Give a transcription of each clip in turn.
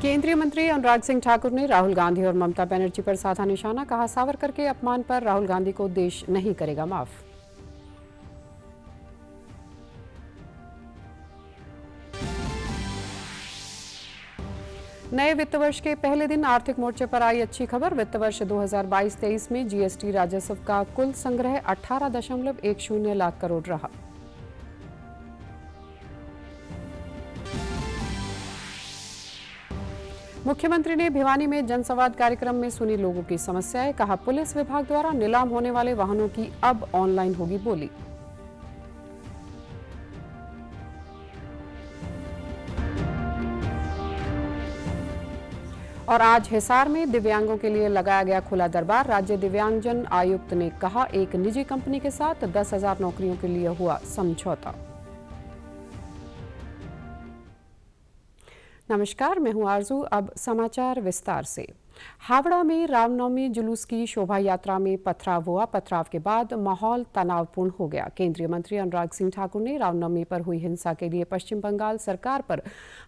केंद्रीय मंत्री अनुराग सिंह ठाकुर ने राहुल गांधी और ममता बनर्जी पर साधा निशाना। कहा, सावरकर के अपमान पर राहुल गांधी को देश नहीं करेगा माफ। नए वित्त वर्ष के पहले दिन आर्थिक मोर्चे पर आई अच्छी खबर। वित्त वर्ष 2022-23 में जीएसटी राजस्व का कुल संग्रह 18.10 लाख करोड़ रहा। मुख्यमंत्री ने भिवानी में जनसंवाद कार्यक्रम में सुनी लोगों की समस्याएं। कहा, पुलिस विभाग द्वारा नीलाम होने वाले वाहनों की अब ऑनलाइन होगी बोली। और आज हिसार में दिव्यांगों के लिए लगाया गया खुला दरबार। राज्य दिव्यांगजन आयुक्त ने कहा, एक निजी कंपनी के साथ 10,000 नौकरियों के लिए हुआ समझौता। नमस्कार, मैं हूं आरजू। अब समाचार विस्तार से। हावड़ा में रामनवमी जुलूस की शोभा यात्रा में पथराव हुआ। पथराव के बाद माहौल तनावपूर्ण हो गया। केंद्रीय मंत्री अनुराग सिंह ठाकुर ने रामनवमी पर हुई हिंसा के लिए पश्चिम बंगाल सरकार पर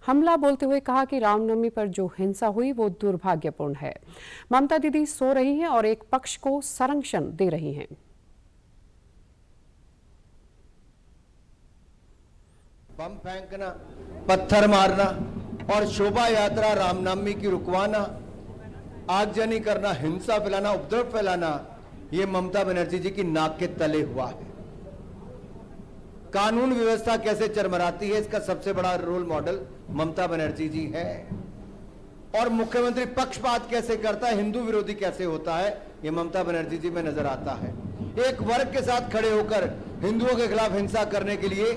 हमला बोलते हुए कहा कि रामनवमी पर जो हिंसा हुई वो दुर्भाग्यपूर्ण है। ममता दीदी सो रही हैं और एक पक्ष को संरक्षण दे रही हैं। बम फेंकना, पत्थर मारना और शोभा यात्रा रामनवमी की रुकवाना, आगजनी करना, हिंसा फैलाना, उपद्रव फैलाना, ये ममता बनर्जी जी की नाक के तले हुआ है। कानून व्यवस्था कैसे चरमराती है, इसका सबसे बड़ा रोल मॉडल ममता बनर्जी जी है। और मुख्यमंत्री पक्षपात कैसे करता है, हिंदू विरोधी कैसे होता है, ये ममता बनर्जी जी में नजर आता है। एक वर्ग के साथ खड़े होकर हिंदुओं के खिलाफ हिंसा करने के लिए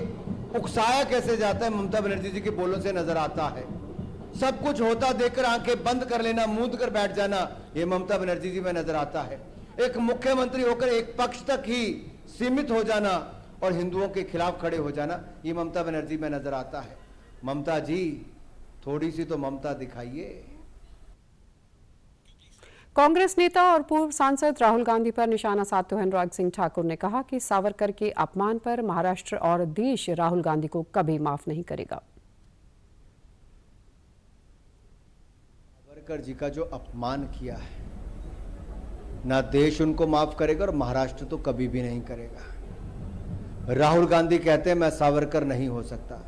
उकसाया कैसे जाता है, ममता बनर्जी जी के बोलों से नजर आता है। सब कुछ होता देखकर आंखें बंद कर लेना, मूंद कर बैठ जाना, यह ममता बनर्जी जी में नजर आता है। एक मुख्यमंत्री होकर एक पक्ष तक ही सीमित हो जाना और हिंदुओं के खिलाफ खड़े हो जाना, ये ममता बनर्जी में नजर आता है। ममता जी, थोड़ी सी तो ममता दिखाइए। कांग्रेस नेता और पूर्व सांसद राहुल गांधी पर निशाना साधते हुए अनुराग सिंह ठाकुर ने कहा कि सावरकर के अपमान पर महाराष्ट्र और देश राहुल गांधी को कभी माफ नहीं करेगा। सावरकर जी का जो अपमान किया है, ना देश उनको माफ करेगा और महाराष्ट्र तो कभी भी नहीं करेगा। राहुल गांधी कहते हैं मैं सावरकर नहीं हो सकता।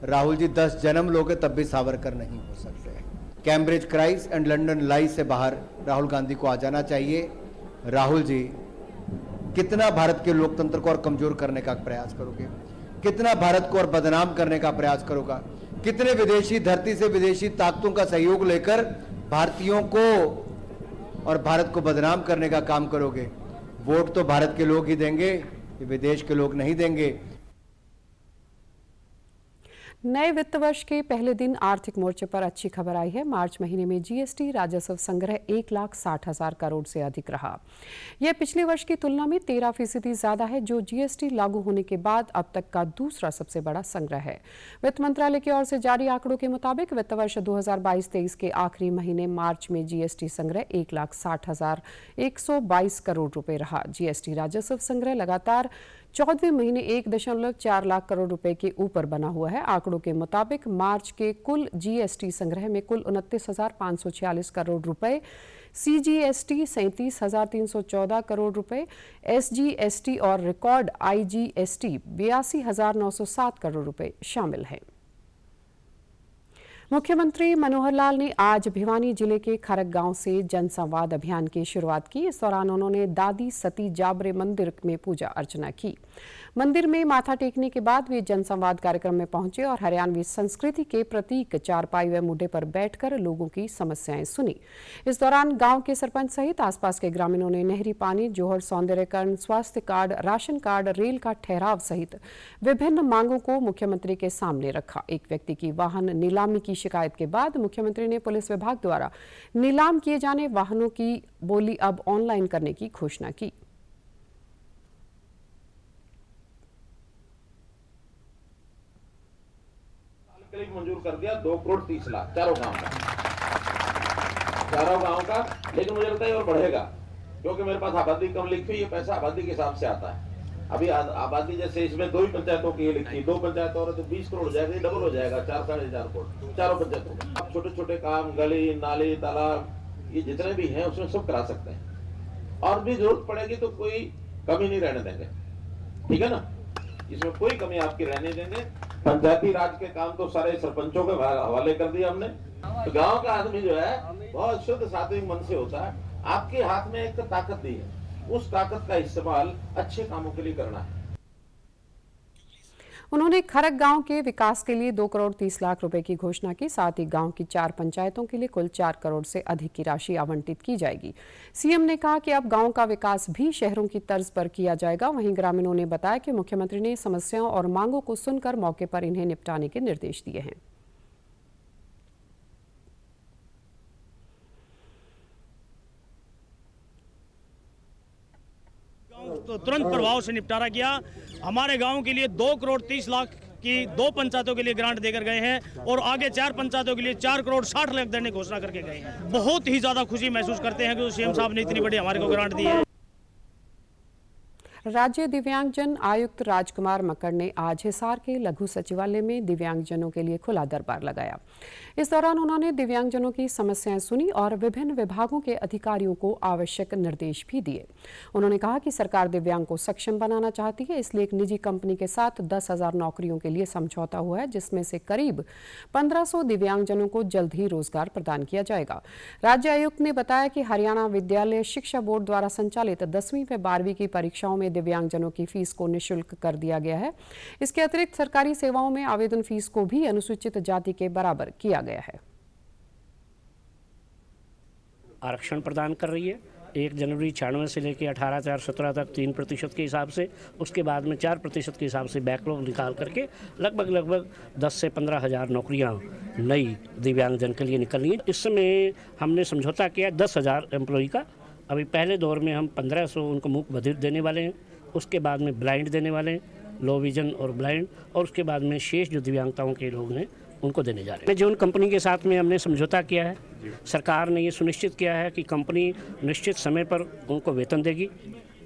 राहुल जी 10 जन्म लोगे तब भी सावरकर नहीं हो सकते। कैम्ब्रिज क्राइस एंड लंदन लाई से बाहर राहुल गांधी को आ जाना चाहिए। राहुल जी, कितना भारत के लोकतंत्र को और कमजोर करने का प्रयास करोगे, कितना भारत को और बदनाम करने का प्रयास करोगा, कितने विदेशी धरती से विदेशी ताकतों का सहयोग लेकर भारतीयों को और भारत को बदनाम करने का काम करोगे। वोट तो भारत के लोग ही देंगे, विदेश के लोग नहीं देंगे। नए वित्त वर्ष के पहले दिन आर्थिक मोर्चे पर अच्छी खबर आई है। मार्च महीने में जीएसटी राजस्व संग्रह 1,60,000 करोड़ से अधिक रहा। यह पिछले वर्ष की तुलना में 13% ज्यादा है, जो जीएसटी लागू होने के बाद अब तक का दूसरा सबसे बड़ा संग्रह है। वित्त मंत्रालय की ओर से जारी आंकड़ों के मुताबिक वित्त वर्ष 2022-23 के आखिरी महीने मार्च में जीएसटी संग्रह 1,60,122 करोड़ रुपए रहा। जीएसटी राजस्व संग्रह लगातार 14वें महीने 1.4 लाख करोड़ रुपए के ऊपर बना हुआ है। आंकड़ों के मुताबिक मार्च के कुल जीएसटी संग्रह में कुल 29,546 करोड़ रुपए, सीजीएसटी 37,314 करोड़ रुपए, एसजीएसटी और रिकॉर्ड आईजीएसटी 82,907 करोड़ रुपए शामिल हैं। मुख्यमंत्री मनोहर लाल ने आज भिवानी जिले के खरक गांव से जनसंवाद अभियान की शुरुआत की। इस दौरान उन्होंने दादी सती जाबरे मंदिर में पूजा अर्चना की। मंदिर में माथा टेकने के बाद वे जनसंवाद कार्यक्रम में पहुंचे और हरियाणवी संस्कृति के प्रतीक चारपाई व मुड्ढे पर बैठकर लोगों की समस्याएं सुनी। इस दौरान गांव के सरपंच सहित आसपास के ग्रामीणों ने नहरी पानी, जोहर सौंदर्यकरण, स्वास्थ्य कार्ड, राशन कार्ड, रेल का ठहराव सहित विभिन्न मांगों को मुख्यमंत्री के सामने रखा। एक व्यक्ति की वाहन नीलामी की शिकायत के बाद मुख्यमंत्री ने पुलिस विभाग द्वारा नीलाम किए जाने वाहनों की बोली अब ऑनलाइन करने की घोषणा की। मंजूर कर दिया 2,30,00,000 चारों गांव का। लेकिन मुझे लगता है और बढ़ेगा, क्योंकि मेरे पास आबादी कम लिखी हुई, ये पैसा आबादी के हिसाब से आता है। अभी आबादी जैसे इसमें 2 ही पंचायतों की लिखी, 2 पंचायतों और तो 20 करोड़ हो जाएगा, डबल हो जाएगा, 4 साढ़े 4 करोड़ चारों पंचायतों में। अब छोटे छोटे काम, गली नाली तालाब ये जितने भी हैं उसमें सब करा सकते हैं, और भी जरूरत पड़ेगी तो कोई कमी नहीं रहने देंगे, ठीक है ना, इसमें कोई कमी आपकी रहने देंगे। पंचायती राज के काम तो सारे सरपंचों के हवाले कर दिए हमने। तो गांव का आदमी जो है बहुत शुद्ध सात्विक मन से होता है, आपके हाथ में एक ताकत दी है, उस ताकत का इस्तेमाल अच्छे कामों के लिए करना है। उन्होंने खरक गांव के विकास के लिए 2 करोड़ 30 लाख रुपए की घोषणा की। साथ ही गांव की 4 पंचायतों के लिए कुल 4 करोड़ से अधिक की राशि आवंटित की जाएगी। सीएम ने कहा कि अब गांव का विकास भी शहरों की तर्ज पर किया जाएगा। वहीं ग्रामीणों ने बताया कि मुख्यमंत्री ने समस्याओं और मांगों को सुनकर मौके पर इन्हें निपटाने के निर्देश दिए हैं। तो तुरंत प्रभाव से निपटारा किया। हमारे गांव के लिए 2 करोड़ 30 लाख की 2 पंचायतों के लिए ग्रांट देकर गए हैं और आगे 4 पंचायतों के लिए 4 करोड़ 60 लाख देने की घोषणा करके गए हैं। बहुत ही ज्यादा खुशी महसूस करते हैं कि सीएम साहब ने इतनी बड़ी हमारे को ग्रांट दी है। राज्य दिव्यांगजन आयुक्त राजकुमार मक्कड़ ने आज हिसार के लघु सचिवालय में दिव्यांगजनों के लिए खुला दरबार लगाया। इस दौरान उन्होंने दिव्यांगजनों की समस्याएं सुनी और विभिन्न विभागों के अधिकारियों को आवश्यक निर्देश भी दिए। उन्होंने कहा कि सरकार दिव्यांग को सक्षम बनाना चाहती है, इसलिए एक निजी कंपनी के साथ 10,000 नौकरियों के लिए समझौता हुआ है, जिसमें से करीब 1500 दिव्यांगजनों को जल्द ही रोजगार प्रदान किया जाएगा। राज्य आयुक्त ने बताया कि हरियाणा विद्यालय शिक्षा बोर्ड द्वारा संचालित 10वीं व 12वीं की परीक्षाओं में दिव्यांगजनों की फीस को निःशुल्क कर दिया गया है। इसके अतिरिक्त सरकारी सेवाओं में आवेदन फीस को भी अनुसूचित जाति के बराबर किया गया है। आरक्षण प्रदान कर रही है। 1 जनवरी 96 से लेकर 18/4/17 तक 3% के हिसाब से, उसके बाद में 4% के हिसाब से बैकलॉग निकाल करके लगभग 10 से 15 हज़ार नौकरियां नई दिव्यांगजन के लिए निकलनी है। इस समय हमने समझौता किया 10,000 एम्प्लॉई का। अभी पहले दौर में हम 1500 उनको मूक बधिर देने वाले हैं, उसके बाद में ब्लाइंड देने वाले हैं, लो विजन और ब्लाइंड, और उसके बाद में शेष जो दिव्यांगताओं के लोग हैं उनको देने जा रहे हैं। जो उन कंपनी के साथ में हमने समझौता किया है, सरकार ने ये सुनिश्चित किया है कि कंपनी निश्चित समय पर उनको वेतन देगी,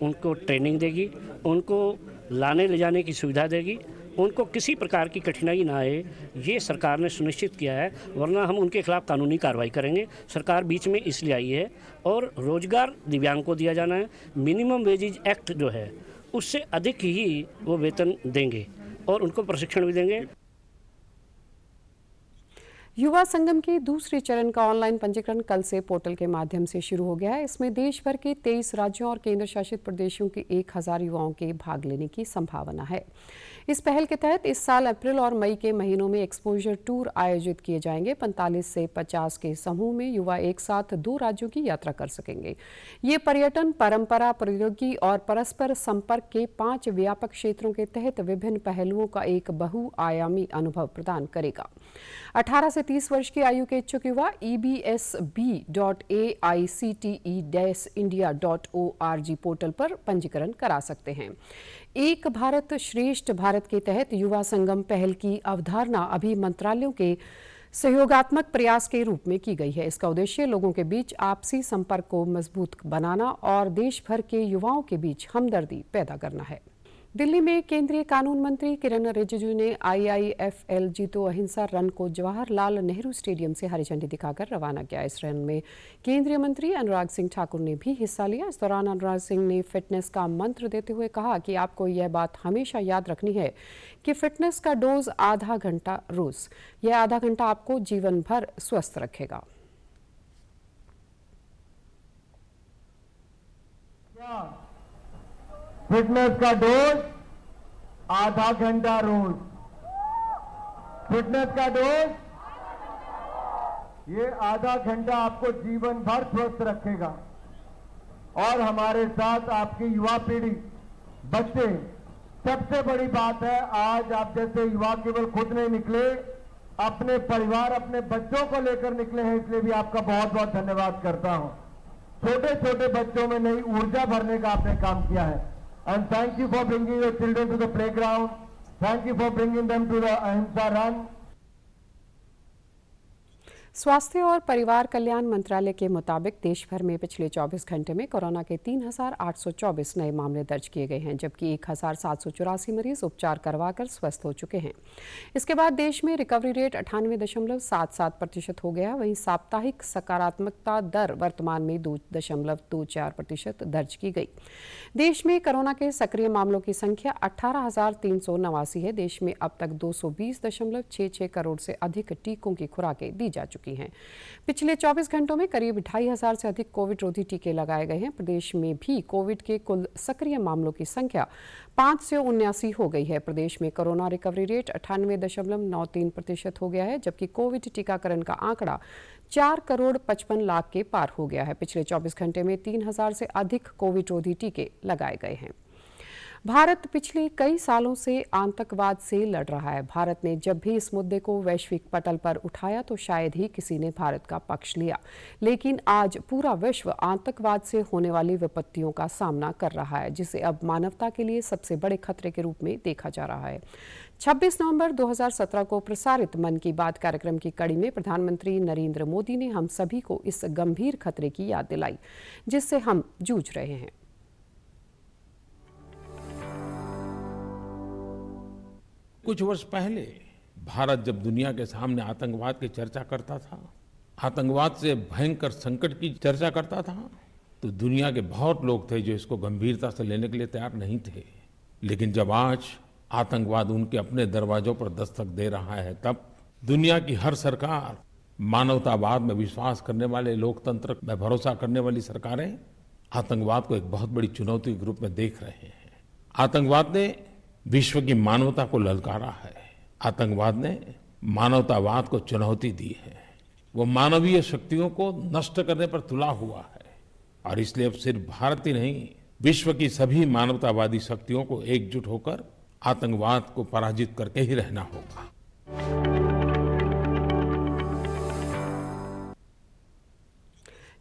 उनको ट्रेनिंग देगी, उनको लाने ले जाने की सुविधा देगी, उनको किसी प्रकार की कठिनाई ना आए, ये सरकार ने सुनिश्चित किया है, वरना हम उनके खिलाफ कानूनी कार्रवाई करेंगे। सरकार बीच में इसलिए आई है, और रोजगार दिव्यांग को दिया जाना है। मिनिमम वेजेज एक्ट जो है उससे अधिक ही वो वेतन देंगे और उनको प्रशिक्षण भी देंगे। युवा संगम के दूसरे चरण का ऑनलाइन पंजीकरण कल से पोर्टल के माध्यम से शुरू हो गया है। इसमें देश भर के 23 राज्यों और केंद्र शासित प्रदेशों के 1000 युवाओं के भाग लेने की संभावना है। इस पहल के तहत इस साल अप्रैल और मई के महीनों में एक्सपोजर टूर आयोजित किए जाएंगे। 45 से 50 के समूह में युवा एक साथ 2 राज्यों की यात्रा कर सकेंगे। ये पर्यटन, परंपरा, प्रौद्योगिकी और परस्पर संपर्क के 5 व्यापक क्षेत्रों के तहत विभिन्न पहलुओं का एक बहुआयामी अनुभव प्रदान करेगा। 18 से 30 वर्ष की आयु के इच्छुक युवा ebsb.aichte-india.org पोर्टल पर पंजीकरण करा सकते हैं। एक भारत श्रेष्ठ भारत के तहत युवा संगम पहल की अवधारणा अभी मंत्रालयों के सहयोगात्मक प्रयास के रूप में की गई है। इसका उद्देश्य लोगों के बीच आपसी संपर्क को मजबूत बनाना और देश भर के युवाओं के बीच हमदर्दी पैदा करना है। दिल्ली में केंद्रीय कानून मंत्री किरण रिजिजू ने IIFL जीतो अहिंसा रन को जवाहरलाल नेहरू स्टेडियम से हरी झंडी दिखाकर रवाना किया। इस रन में केंद्रीय मंत्री अनुराग सिंह ठाकुर ने भी हिस्सा लिया। इस दौरान अनुराग सिंह ने फिटनेस का मंत्र देते हुए कहा कि आपको यह बात हमेशा याद रखनी है कि फिटनेस का डोज आधा घंटा रोज, यह आधा घंटा आपको जीवन भर स्वस्थ रखेगा। फिटनेस का डोज आधा घंटा रोज, फिटनेस का डोज ये आधा घंटा आपको जीवन भर स्वस्थ रखेगा। और हमारे साथ आपकी युवा पीढ़ी, बच्चे, सबसे बड़ी बात है आज आप जैसे युवा केवल खुद नहीं निकले, अपने परिवार, अपने बच्चों को लेकर निकले हैं, इसलिए भी आपका बहुत बहुत धन्यवाद करता हूं। छोटे छोटे बच्चों में नई ऊर्जा भरने का आपने काम किया है। And thank you for bringing your children to the playground. Thank you for bringing them to the Ahimsa Run. स्वास्थ्य और परिवार कल्याण मंत्रालय के मुताबिक देश भर में पिछले 24 घंटे में कोरोना के 3,824 नए मामले दर्ज किए गए हैं, जबकि 1,784 मरीज उपचार करवाकर स्वस्थ हो चुके हैं। इसके बाद देश में रिकवरी रेट 98.77% हो गया। वहीं साप्ताहिक सकारात्मकता दर वर्तमान में 2.24% दर्ज की गई। देश में कोरोना के सक्रिय मामलों की संख्या 18,389 है। देश में अब तक 220.66 करोड़ से अधिक टीकों की खुराकें दी जा चुकी हैं। पिछले 24 घंटों में करीब 2,500 से अधिक कोविड रोधी टीके लगाए गए हैं। प्रदेश में भी कोविड के कुल सक्रिय मामलों की संख्या 579 हो गई है। प्रदेश में कोरोना रिकवरी रेट 98.93% हो गया है, जबकि कोविड टीकाकरण का आंकड़ा 4 करोड़ 55 लाख के पार हो गया है। पिछले 24 घंटे में 3,000 से अधिक कोविड रोधी टीके लगाए गए हैं। भारत पिछले कई सालों से आतंकवाद से लड़ रहा है। भारत ने जब भी इस मुद्दे को वैश्विक पटल पर उठाया तो शायद ही किसी ने भारत का पक्ष लिया, लेकिन आज पूरा विश्व आतंकवाद से होने वाली विपत्तियों का सामना कर रहा है, जिसे अब मानवता के लिए सबसे बड़े खतरे के रूप में देखा जा रहा है। 26 नवंबर 2017 को प्रसारित मन की बात कार्यक्रम की कड़ी में प्रधानमंत्री नरेंद्र मोदी ने हम सभी को इस गंभीर खतरे की याद दिलाई जिससे हम जूझ रहे हैं। कुछ वर्ष पहले भारत जब दुनिया के सामने आतंकवाद की चर्चा करता था, आतंकवाद से भयंकर संकट की चर्चा करता था, तो दुनिया के बहुत लोग थे जो इसको गंभीरता से लेने के लिए तैयार नहीं थे। लेकिन जब आज आतंकवाद उनके अपने दरवाजों पर दस्तक दे रहा है, तब दुनिया की हर सरकार, मानवतावाद में विश्वास करने वाले, लोकतंत्र में भरोसा करने वाली सरकारें आतंकवाद को एक बहुत बड़ी चुनौती के रूप में देख रहे हैं। आतंकवाद ने विश्व की मानवता को ललकारा है। आतंकवाद ने मानवतावाद को चुनौती दी है। वो मानवीय शक्तियों को नष्ट करने पर तुला हुआ है और इसलिए अब सिर्फ भारत ही नहीं, विश्व की सभी मानवतावादी शक्तियों को एकजुट होकर आतंकवाद को पराजित करके ही रहना होगा।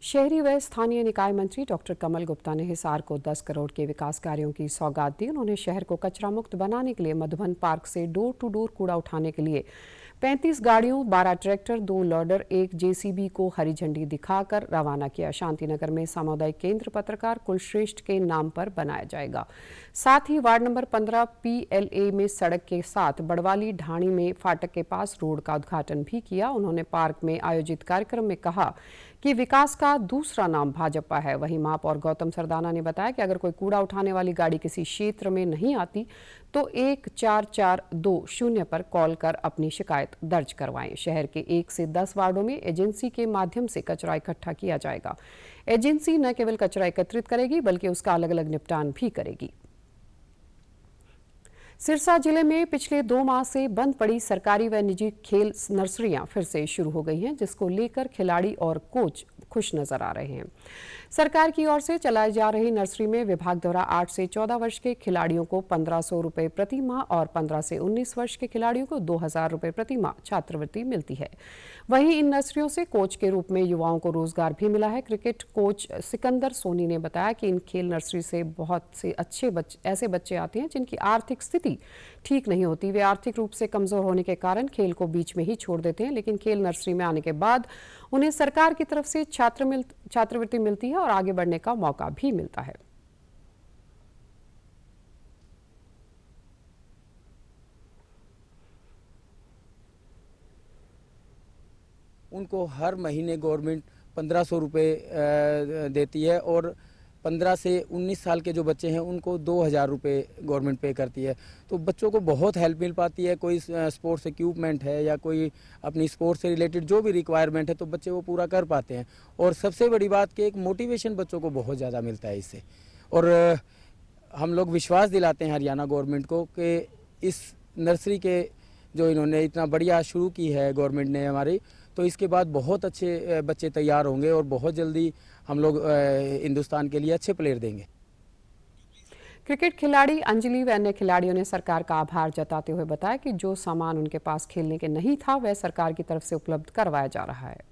शहरी व स्थानीय निकाय मंत्री डॉक्टर कमल गुप्ता ने हिसार को 10 करोड़ के विकास कार्यों की सौगात दी। उन्होंने शहर को कचरा मुक्त बनाने के लिए मधुबन पार्क से डोर टू डोर कूड़ा उठाने के लिए 35 गाड़ियों, 12 ट्रैक्टर, 2 लोडर, 1 जेसीबी को हरी झंडी दिखाकर रवाना किया। शांतिनगर में सामुदायिक केंद्र पत्रकार कुलश्रेष्ठ के नाम पर बनाया जाएगा। साथ ही वार्ड नंबर 15 PLA में सड़क के साथ बड़वाली ढाणी में फाटक के पास रोड का उद्घाटन भी किया। उन्होंने पार्क में आयोजित कार्यक्रम में कहा कि विकास का दूसरा नाम भाजपा है। वहीं महापौर गौतम सरदाना ने बताया कि अगर कोई कूड़ा उठाने वाली गाड़ी किसी क्षेत्र में नहीं आती तो 1442 पर कॉल कर अपनी शिकायत दर्ज करवाएं। शहर के 1 से 10 वार्डों में एजेंसी के माध्यम से कचरा इकट्ठा किया जाएगा। एजेंसी न केवल कचरा एकत्रित करेगी बल्कि उसका अलग अलग निपटान भी करेगी। सिरसा जिले में पिछले 2 माह से बंद पड़ी सरकारी व निजी खेल नर्सरियां फिर से शुरू हो गई हैं, जिसको लेकर खिलाड़ी और कोच खुश नजर आ रहे हैं। सरकार की ओर से चलाई जा रही नर्सरी में विभाग द्वारा 8 से 14 वर्ष के खिलाड़ियों को 1,500 रुपये प्रति माह और 15 से 19 वर्ष के खिलाड़ियों को 2,000 रुपये प्रति माह छात्रवृत्ति मिलती है। वहीं इन नर्सरियों से कोच के रूप में युवाओं को रोजगार भी मिला है। क्रिकेट कोच सिकंदर सोनी ने बताया कि इन खेल नर्सरी से बहुत से ऐसे बच्चे आते हैं जिनकी आर्थिक स्थिति ठीक नहीं होती। वे आर्थिक रूप से कमजोर होने के कारण खेल को बीच में ही छोड़ देते हैं, लेकिन खेल नर्सरी में आने के बाद उन्हें सरकार की तरफ से छात्रवृत्ति मिलती है और आगे बढ़ने का मौका भी मिलता है। उनको हर महीने गवर्नमेंट 1,500 रुपये देती है और 15 से 19 साल के जो बच्चे हैं उनको 2,000 रुपये गवर्नमेंट पे करती है। तो बच्चों को बहुत हेल्प मिल पाती है। कोई स्पोर्ट्स इक्विपमेंट है या कोई अपनी स्पोर्ट्स से रिलेटेड जो भी रिक्वायरमेंट है तो बच्चे वो पूरा कर पाते हैं। और सबसे बड़ी बात कि एक मोटिवेशन बच्चों को बहुत ज़्यादा मिलता है इससे। और हम लोग विश्वास दिलाते हैं हरियाणा गवर्नमेंट को कि इस नर्सरी के जो इन्होंने इतना बढ़िया शुरू की है गवर्नमेंट ने हमारी, तो इसके बाद बहुत अच्छे बच्चे तैयार होंगे और बहुत जल्दी हम लोग हिंदुस्तान के लिए अच्छे प्लेयर देंगे। क्रिकेट खिलाड़ी अंजलि व अन्य खिलाड़ियों ने सरकार का आभार जताते हुए बताया कि जो सामान उनके पास खेलने के नहीं था वह सरकार की तरफ से उपलब्ध करवाया जा रहा है।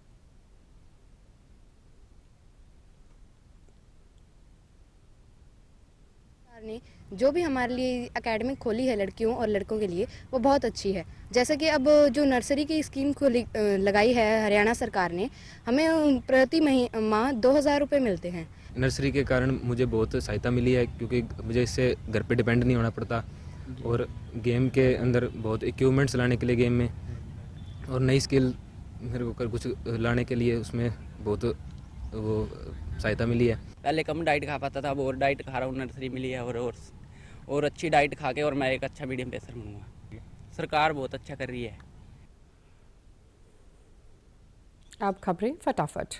ने जो भी हमारे लिए एकेडमिक खोली है लड़कियों और लड़कों के लिए वो बहुत अच्छी है। जैसे कि अब जो नर्सरी की स्कीम खोली लगाई है हरियाणा सरकार ने, हमें प्रति माह 2000 रुपये मिलते हैं। नर्सरी के कारण मुझे बहुत सहायता मिली है, क्योंकि मुझे इससे घर पे डिपेंड नहीं होना पड़ता, और गेम के अंदर बहुत इक्विपमेंट्स लाने के लिए गेम में, और नई स्किल मेरे को कुछ लाने के लिए उसमें बहुत वो सहायता मिली है। पहले कम डाइट खा पाता था, अब और डाइट खा रहा हूँ, नर्सरी मिली है और अच्छी डाइट खा के और मैं एक अच्छा मीडियम पेसर बनूँगा। सरकार बहुत अच्छा कर रही है। अब खबरें फटाफट।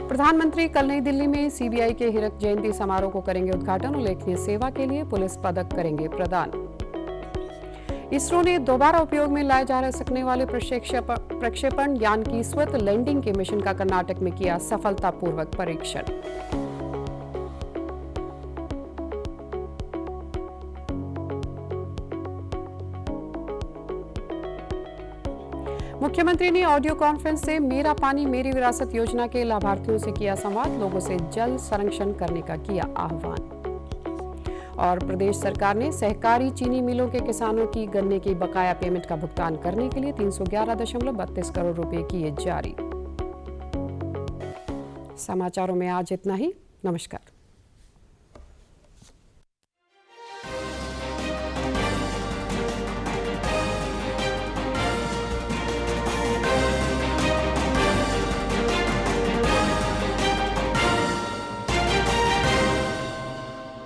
प्रधानमंत्री कल नई दिल्ली में सीबीआई के हीरक जयंती समारोह को करेंगे उद्घाटन। उल्लेखनीय सेवा के लिए पुलिस पदक करेंगे प्रदान। इसरो ने दोबारा उपयोग में लाए जा सकने वाले प्रक्षेपण यान की स्वत लैंडिंग के मिशन का कर्नाटक में किया सफलतापूर्वक परीक्षण। मुख्यमंत्री ने ऑडियो कॉन्फ्रेंस से मेरा पानी मेरी विरासत योजना के लाभार्थियों से किया संवाद। लोगों से जल संरक्षण करने का किया आह्वान। और प्रदेश सरकार ने सहकारी चीनी मिलों के किसानों की गन्ने की बकाया पेमेंट का भुगतान करने के लिए 311.32 करोड़ रुपए किए जारी। समाचारों में आज इतना ही। नमस्कार।